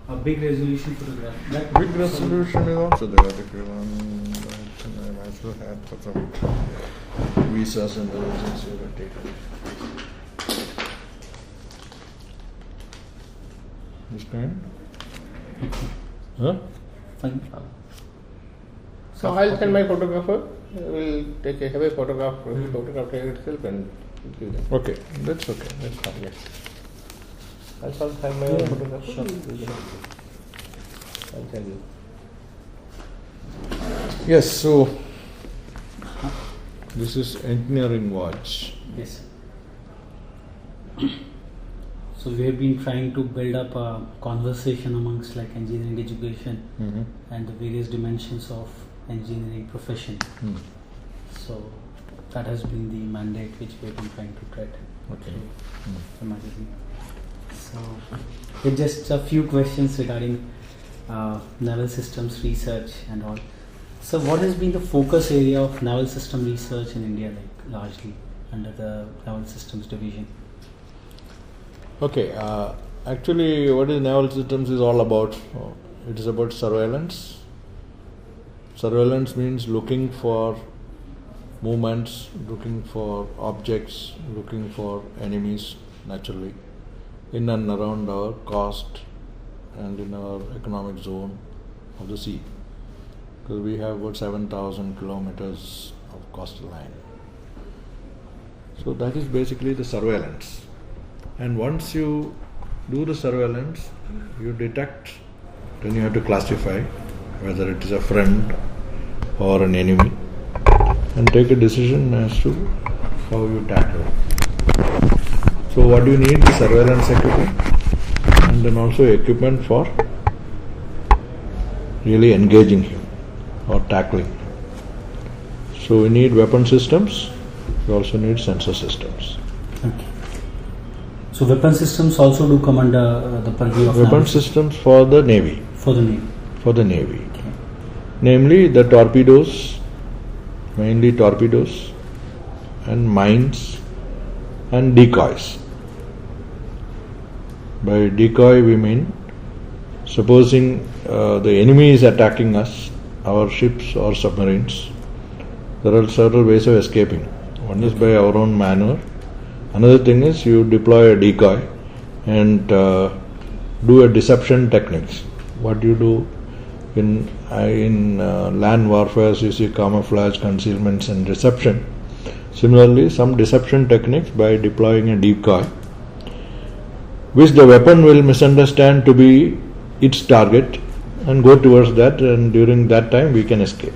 A big resolution photograph. That Big resolution is also there. If you want, I also had for some visas and other things you were taken. This kind? Huh? fine. So I'll send my photographer. We'll have a photograph itself and give them. Okay, that's okay. That's fine. Yes. I'll also have my own photographer. Sure. I'll send you. Yes, so this is engineering watch. Yes. So we have been trying to build up a conversation amongst like engineering education and the various dimensions of engineering profession. So that has been the mandate which we have been trying to tread. Okay. The magazine. So with just a few questions regarding naval systems research and all. So what has been the focus area of naval system research in India, like largely under the naval systems division? Okay, actually what is naval systems is all about, it is about surveillance. Surveillance means looking for movements, looking for objects, looking for enemies naturally in and around our coast and in our economic zone of the sea. Because we have about 7,000 kilometers of coastal line. So that is basically the surveillance. And once you do the surveillance, you detect, then you have to classify whether it is a friend or an enemy and take a decision as to how you tackle it. So what do you need? The surveillance equipment and then also equipment for really engaging him or tackling him. So we need weapon systems, we also need sensor systems. Okay. So weapon systems also do come under the purview of Weapon naval systems for the Navy. for the Navy. For the Navy. Okay. Namely the torpedoes, mainly torpedoes and mines and decoys. By decoy we mean supposing the enemy is attacking us, our ships or submarines, there are several ways of escaping. One is by our own maneuver. Another thing is you deploy a decoy and do a deception techniques. What you do in land warfare, you see camouflage, concealments and deception. Similarly, some deception techniques by deploying a decoy, which the weapon will misunderstand to be its target and go towards that, and during that time we can escape.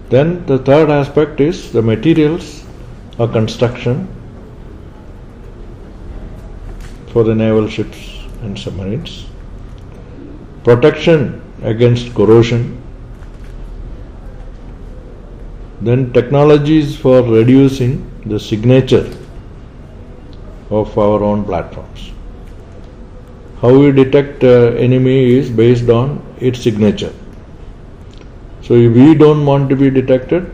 Then the third aspect is the materials or construction for the naval ships and submarines, protection against corrosion, then technologies for reducing the signature of our own platforms. How we detect enemy is based on its signature. So if we don't want to be detected,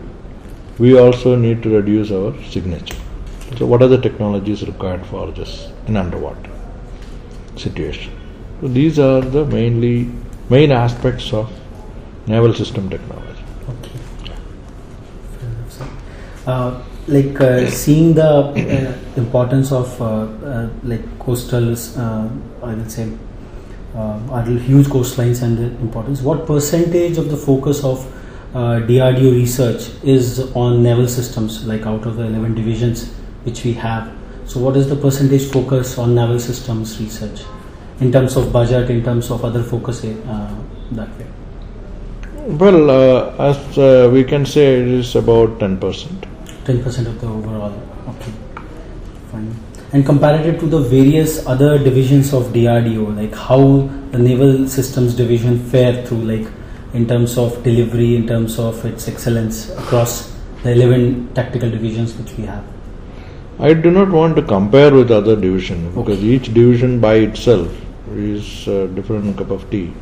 we also need to reduce our signature. So what are the technologies required for this in underwater situation? So these are the main aspects of naval system technology. Okay. Fair enough, sir. Seeing the importance of coastal, I will say, are huge coastlines and the importance. What percentage of the focus of DRDO research is on naval systems, like out of the 11 divisions which we have? So what is the percentage focus on naval systems research in terms of budget, in terms of other focus that way? Well, as we can say, it is about 10%. 10% of the overall. Okay, fine. And comparative to the various other divisions of DRDO, like how the Naval Systems Division fare through, like in terms of delivery, in terms of its excellence across the 11 tactical divisions which we have? I do not want to compare with other divisions because each division by itself is a different cup of tea.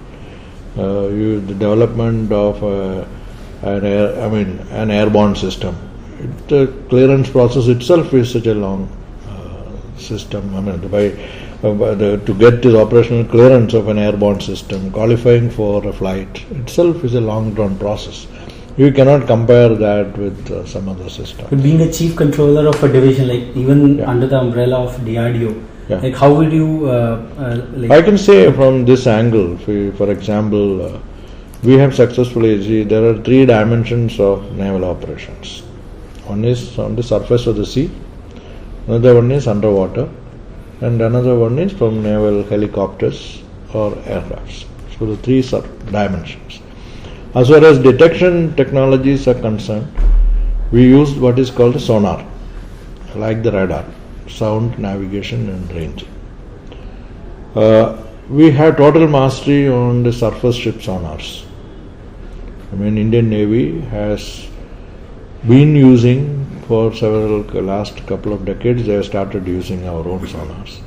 The development of an airborne system, the clearance process itself is such a long system. I mean, to get the operational clearance of an airborne system, qualifying for a flight itself is a long-drawn process. You cannot compare that with some other system. But being a chief controller of a division, like even under the umbrella of DRDO, like how would you? I can say from this angle, for example, we have successfully. See, there are 3 dimensions of naval operations. One is on the surface of the sea, another one is underwater, and another one is from naval helicopters or aircrafts. So the 3 dimensions. As far as detection technologies are concerned, we use what is called a sonar, like the radar, sound, navigation and range. We have total mastery on the surface ship sonars. I mean, Indian Navy has been using for last couple of decades, they have started using our own sonars.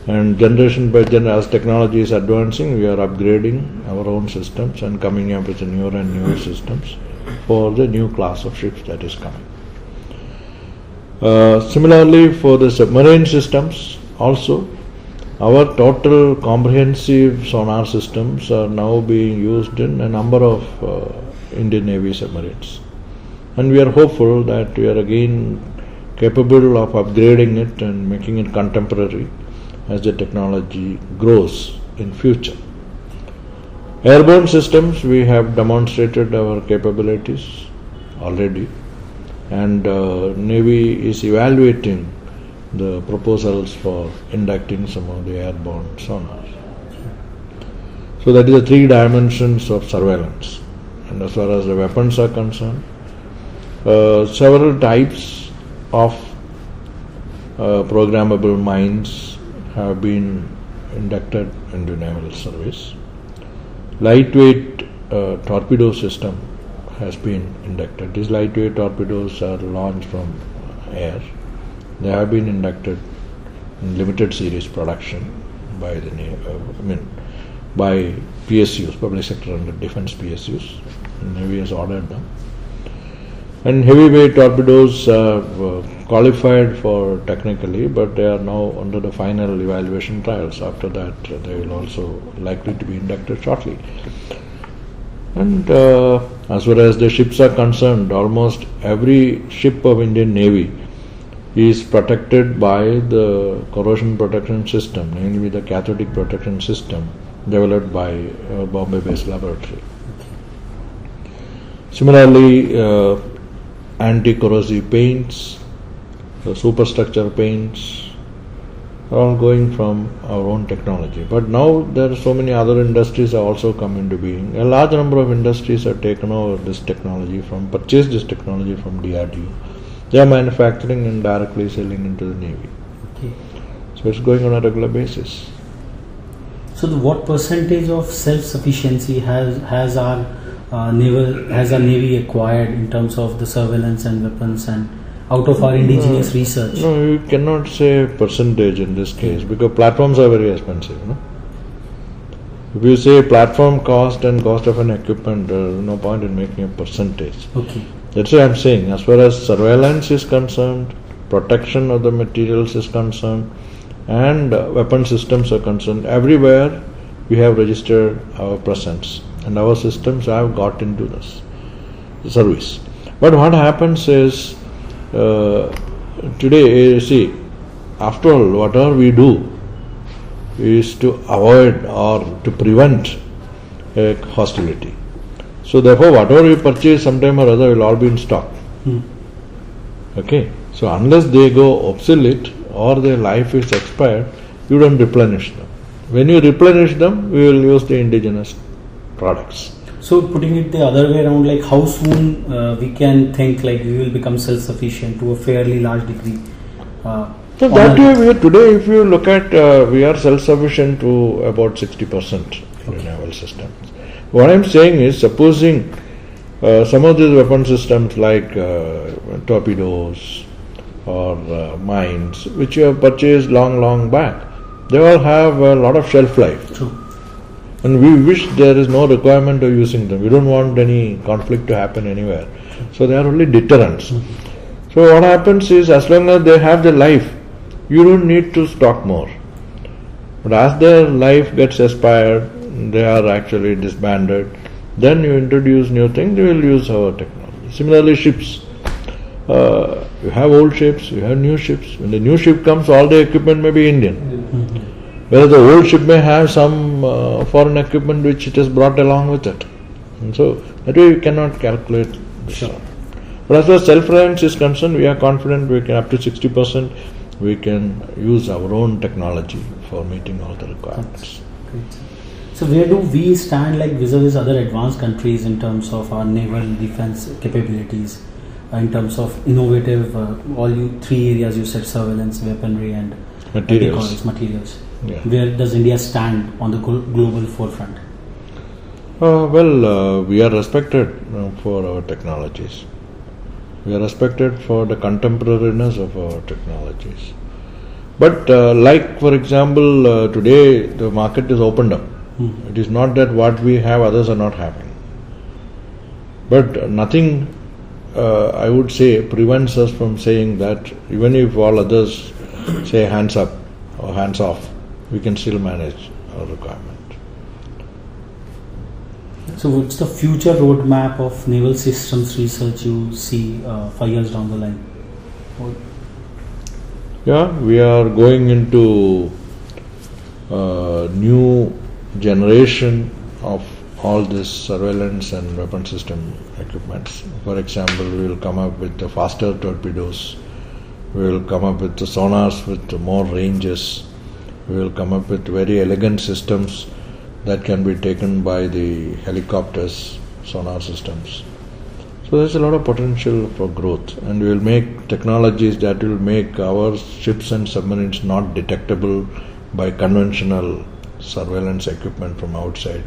And generation by generation, as technology is advancing, we are upgrading our own systems and coming up with newer and newer systems for the new class of ships that is coming. Similarly, for the submarine systems also, our total comprehensive sonar systems are now being used in a number of Indian Navy submarines. And we are hopeful that we are again capable of upgrading it and making it contemporary as the technology grows in future. Airborne systems, we have demonstrated our capabilities already, and Navy is evaluating the proposals for inducting some of the airborne sonars. So that is the 3 dimensions of surveillance. And as far as the weapons are concerned, several types of programmable mines have been inducted into naval service. Lightweight torpedo system has been inducted. These lightweight torpedoes are launched from air. They have been inducted in limited series production by the by PSUs, public sector and defense PSUs. The Navy has ordered them. And heavyweight torpedoes are qualified for technically, but they are now under the final evaluation trials. After that, they will also likely to be inducted shortly. And as far as the ships are concerned, almost every ship of Indian Navy is protected by the corrosion protection system, namely the cathodic protection system developed by a Bombay-based laboratory. Similarly, anti-corrosive paints, the superstructure paints are all going from our own technology. But now there are so many other industries have also come into being. A large number of industries have taken over this technology purchased this technology from DRDO. They are manufacturing and directly selling into the Navy. Okay. So it's going on a regular basis. So what percentage of self-sufficiency has our Navy acquired in terms of the surveillance and weapons and out of our indigenous research? No, you cannot say percentage in this case because platforms are very expensive. No? If you say platform cost and cost of an equipment, there is no point in making a percentage. Okay. That's why I'm saying, as far as surveillance is concerned, protection of the materials is concerned, and weapon systems are concerned, everywhere we have registered our presence. And our systems have got into this service. But what happens is, today, see, after all, whatever we do is to avoid or to prevent a hostility. So therefore, whatever we purchase sometime or other will all be in stock. Okay. So unless they go obsolete or their life is expired, you don't replenish them. When you replenish them, we will use the indigenous products. So putting it the other way around, like how soon we can think like we will become self-sufficient to a fairly large degree? So that way, today, if you look at, we are self-sufficient to about 60% in naval systems. What I'm saying is, supposing some of these weapon systems like torpedoes or mines, which you have purchased long back, they all have a lot of shelf life. True. And we wish there is no requirement of using them. We don't want any conflict to happen anywhere. So they are only deterrents. So what happens is, as long as they have the life, you don't need to stock more. But as their life gets expired, they are actually disbanded, then you introduce new things, you will use our technology. Similarly, ships. You have old ships, you have new ships. When the new ship comes, all the equipment may be Indian. Whereas the old ship may have some foreign equipment which it has brought along with it. And so that way you cannot calculate this. Sure. But as far as self-reliance is concerned, we are confident we can up to 60% we can use our own technology for meeting all the requirements. Great. So where do we stand like vis-a-vis other advanced countries in terms of our naval defense capabilities, in terms of innovative, all you three areas you said, surveillance, weaponry and materials. Yeah. Where does India stand on the global forefront? We are respected for our technologies. We are respected for the contemporariness of our technologies. But like for example, today the market is opened up. It is not that what we have others are not having. But nothing, I would say, prevents us from saying that even if all others say hands up or hands off, we can still manage our requirement. So what's the future roadmap of naval systems research you see 5 years down the line? Yeah, we are going into new generation of all this surveillance and weapon system equipments. For example, we will come up with the faster torpedoes. We will come up with the sonars with more ranges. We will come up with very elegant systems that can be taken by the helicopters, sonar systems. So there's a lot of potential for growth, and we will make technologies that will make our ships and submarines not detectable by conventional surveillance equipment from outside.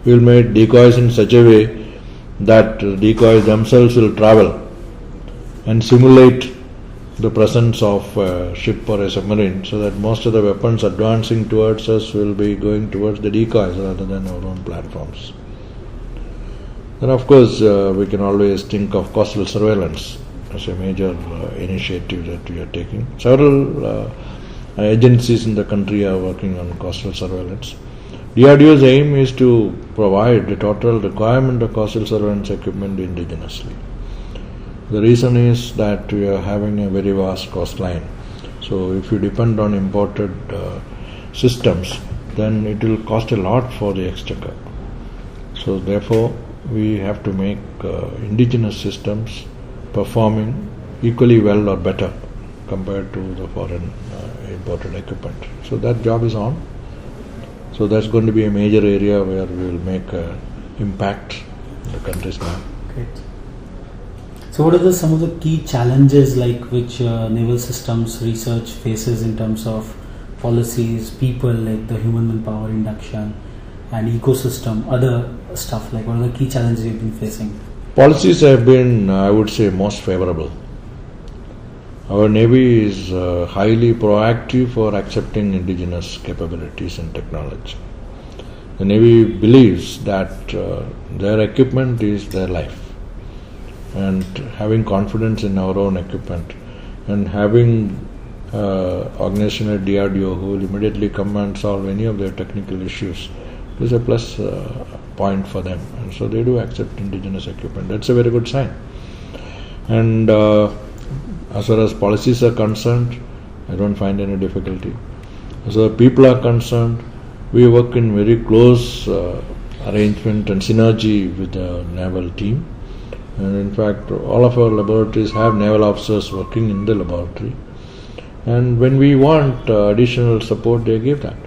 We will make decoys in such a way that decoys themselves will travel and simulate the presence of a ship or a submarine, so that most of the weapons advancing towards us will be going towards the decoys rather than our own platforms. Then of course we can always think of coastal surveillance as a major initiative that we are taking. Several agencies in the country are working on coastal surveillance. DRDO's aim is to provide the total requirement of coastal surveillance equipment indigenously. The reason is that we are having a very vast coastline. So if you depend on imported systems, then it will cost a lot for the exchequer. So therefore, we have to make indigenous systems performing equally well or better compared to the foreign imported equipment. So that job is on. So that's going to be a major area where we will make impact in the country's mind. Great. So what are some of the key challenges like which naval systems research faces in terms of policies, people like the human manpower induction and ecosystem, other stuff, like what are the key challenges you've been facing? Policies have been, I would say, most favorable. Our Navy is highly proactive for accepting indigenous capabilities and technology. The Navy believes that their equipment is their life, and having confidence in our own equipment and having organization at DRDO who will immediately come and solve any of their technical issues is a plus point for them, and so they do accept indigenous equipment. That's a very good sign. And as far as policies are concerned, I don't find any difficulty. As far as people are concerned, we work in very close arrangement and synergy with the naval team. And in fact, all of our laboratories have naval officers working in the laboratory. And when we want additional support, they give that.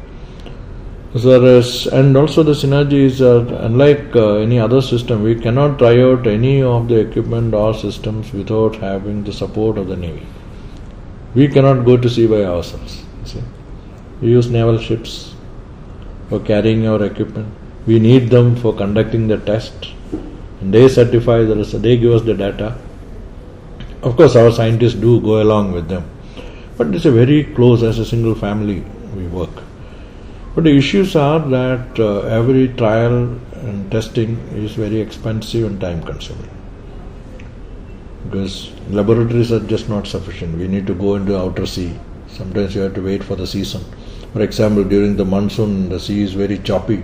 And also the synergies are unlike any other system. We cannot try out any of the equipment or systems without having the support of the Navy. We cannot go to sea by ourselves. See? We use naval ships for carrying our equipment. We need them for conducting the test. And they certify the result. They give us the data. Of course, our scientists do go along with them. But it's a very close, as a single family, we work. But the issues are that every trial and testing is very expensive and time consuming. Because laboratories are just not sufficient. We need to go into outer sea, Sometimes you have to wait for the season. For example, during the monsoon, the sea is very choppy.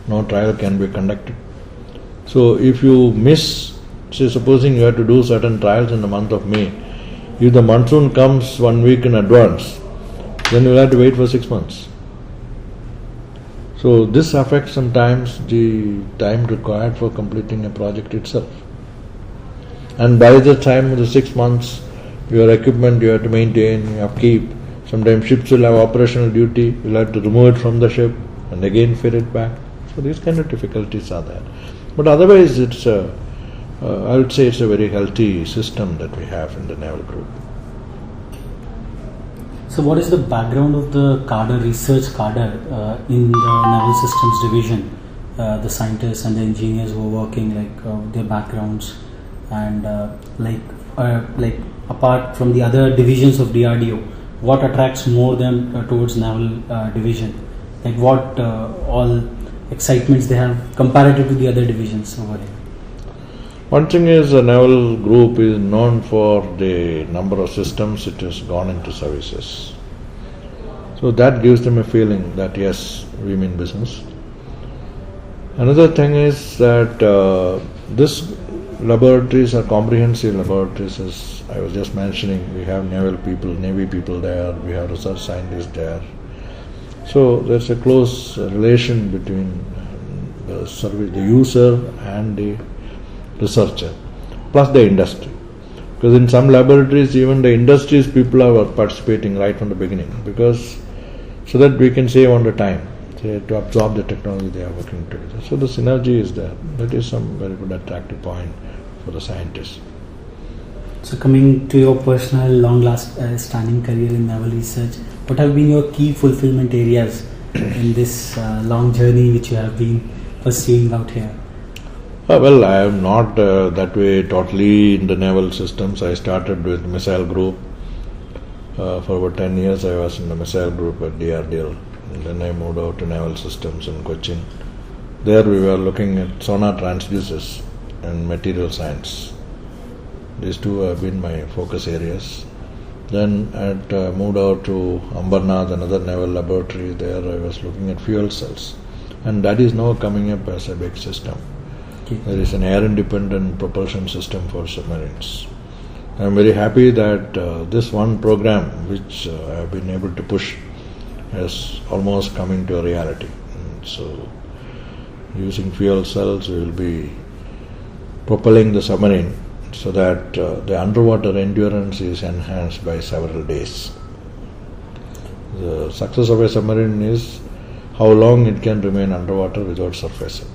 No trial can be conducted. So if you miss, say supposing you have to do certain trials in the month of May, if the monsoon comes 1 week in advance, then you will have to wait for 6 months. So this affects sometimes the time required for completing a project itself. And by the time of the 6 months, your equipment you have to maintain, upkeep. Sometimes ships will have operational duty, you will have to remove it from the ship and again fit it back. So these kind of difficulties are there. But otherwise it's I would say it's a very healthy system that we have in the naval group. So what is the background of the cadre, research cadre in the Naval Systems Division? The scientists and the engineers who are working, their backgrounds, and like apart from the other divisions of DRDO, what attracts more them towards Naval Division? Like what all excitements they have comparative to the other divisions over here? One thing is the naval group is known for the number of systems it has gone into services. So that gives them a feeling that yes, we mean business. Another thing is that this laboratories are comprehensive laboratories. As I was just mentioning, we have naval people, navy people there, we have research scientists there. So there's a close relation between the service, the user and the researcher, plus the industry. Because in some laboratories, even the industry's people are participating right from the beginning, because so that we can save on the time, to absorb the technology they are working together. So the synergy is there. That is some very good attractive point for the scientists. So coming to your personal long-standing career in naval research, what have been your key fulfillment areas in this long journey which you have been pursuing out here? Well, I am not that way totally in the naval systems. I started with missile group. For about 10 years I was in the missile group at DRDL. And then I moved out to naval systems in Cochin. There we were looking at sonar transducers and material science. These two have been my focus areas. Then I moved out to Ambarnath, another naval laboratory. There I was looking at fuel cells. And that is now coming up as a big system. Okay. There is an air-independent propulsion system for submarines. I am very happy that this one program which I have been able to push is almost coming to a reality. And so using fuel cells we will be propelling the submarine so that the underwater endurance is enhanced by several days. The success of a submarine is how long it can remain underwater without surfacing.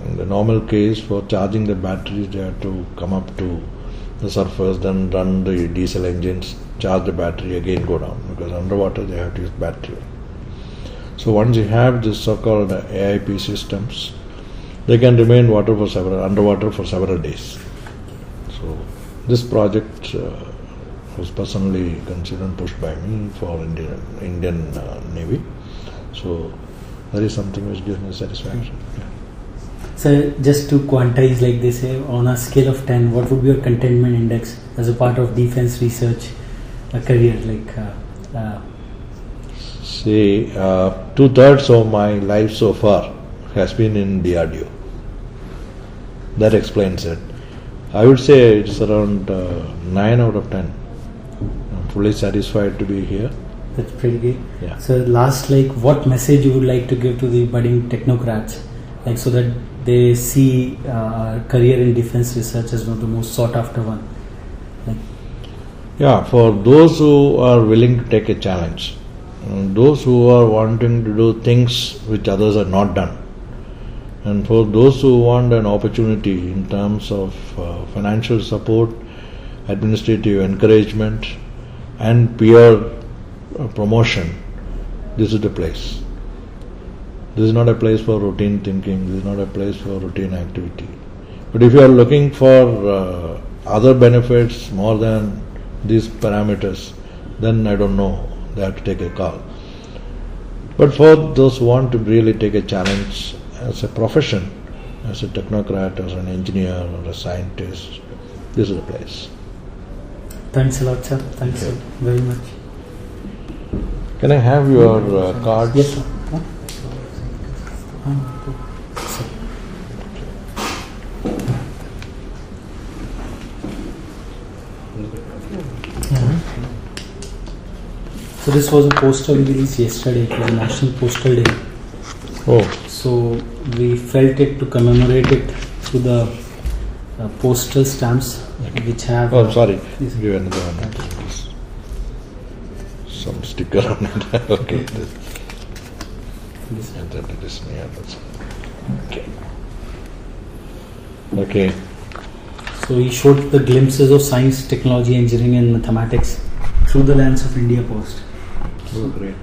In the normal case, for charging the batteries, they have to come up to the surface, then run the diesel engines, charge the battery, again go down, because underwater they have to use battery. So once you have this so-called AIP systems, they can remain underwater for several days. So this project was personally considered and pushed by me for Indian Navy. So that is something which gives me satisfaction. Yeah. So just to quantize, like they say, on a scale of 10, what would be your contentment index as a part of defense research career? Say 2/3 of my life so far has been in DRDO. That explains it. I would say it's around 9 out of 10. I'm fully satisfied to be here. That's pretty good. Yeah. So last, what message you would like to give to the budding technocrats, so that they see career in defense research as one of the most sought after one? Yeah, for those who are willing to take a challenge, those who are wanting to do things which others have not done, and for those who want an opportunity in terms of financial support, administrative encouragement and peer promotion, this is the place. This is not a place for routine thinking, this is not a place for routine activity. But if you are looking for other benefits more than these parameters, then I don't know, they have to take a call. But for those who want to really take a challenge as a profession, as a technocrat, as an engineer or a scientist, this is the place. Thanks a lot, sir. Thanks very much. Can I have your cards? Yes, sir. So this was a poster we released yesterday. It was National Postal Day. Oh, So we felt it to commemorate it through the postal stamps which have. oh, sorry. Yes. Give another one. Please. Some sticker on it. Okay. This. And then it is near. Okay. Okay. So he showed the glimpses of science, technology, engineering, and mathematics through the lens of India Post. Oh, great.